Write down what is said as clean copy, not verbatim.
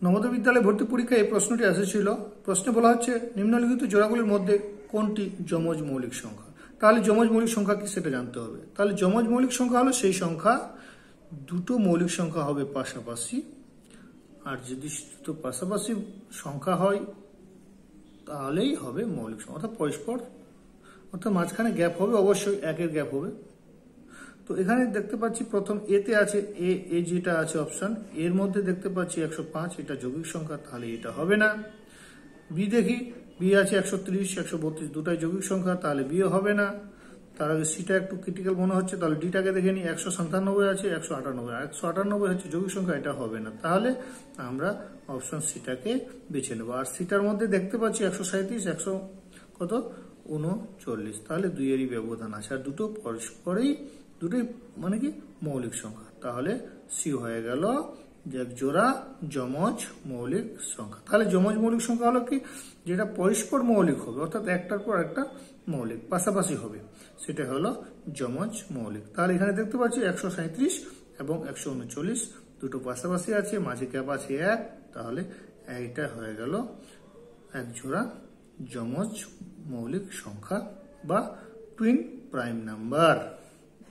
নবোদয় বিদ্যালয় ভর্তি পরীক্ষায় এই প্রশ্নটি এসেছিল। প্রশ্নে বলা হচ্ছে নিম্নলিখিত জোড়াগুলির মধ্যে কোনটি যমজ মৌলিক সংখ্যা। তাহলে যমজ মৌলিক সংখ্যা কি সেটা জানতে হবে। তাহলে যমজ মৌলিক সংখ্যা হলো সেই সংখ্যা দুটো মৌলিক সংখ্যা হবে পাশাপাশি, আর যদি দুটো পাশাপাশি সংখ্যা হয় তাহলেই হবে মৌলিক সংখ্যা, অর্থাৎ পরস্পর, অর্থাৎ মাঝখানে গ্যাপ হবে, অবশ্যই একের গ্যাপ হবে। তো এখানে দেখতে পাচ্ছি প্রথম এতে আছে এ যেটা আছে অপশন, এর মধ্যে দেখতে পাচ্ছি 105, এটা যৌগিক সংখ্যা, তাহলে এটা হবে না। বি দেখি, বি আছে 130, 132, দুটাই যৌগিক সংখ্যা, তাহলে বিও হবে না। তার আগে সিটা একটু ক্রিটিক্যাল মনে হচ্ছে, তাহলে ডিটাকে দেখে নিই, 197 আছে, 198, 198 হচ্ছে যৌগিক সংখ্যা, এটা হবে না। তাহলে আমরা অপশন সিটাকে বেছে নেবো। আর সিটার মধ্যে দেখতে পাচ্ছি 137, 100 কত 39, তাহলে দুইয়েরই ব্যবধান আছে, আর দুটো পরস্পরেই, দুটোই মানে কি মৌলিক সংখ্যা। তাহলে সি হয়ে গেল যে এক জোড়া যমজ মৌলিক সংখ্যা। তাহলে যমজ মৌলিক সংখ্যা হলো কি, যেটা পরস্পর মৌলিক হবে, অর্থাৎ একটার পর একটা মৌলিক পাশাপাশি হবে, সেটা হলো যমজ মৌলিক। তাহলে এখানে দেখতে পাচ্ছি 137 এবং 139 দুটো পাশাপাশি আছে, মাঝে গ্যাপ আছে 1, তাহলে এইটা হয়ে গেল এক জোড়া যমজ মৌলিক সংখ্যা বা টুইন প্রাইম নাম্বার।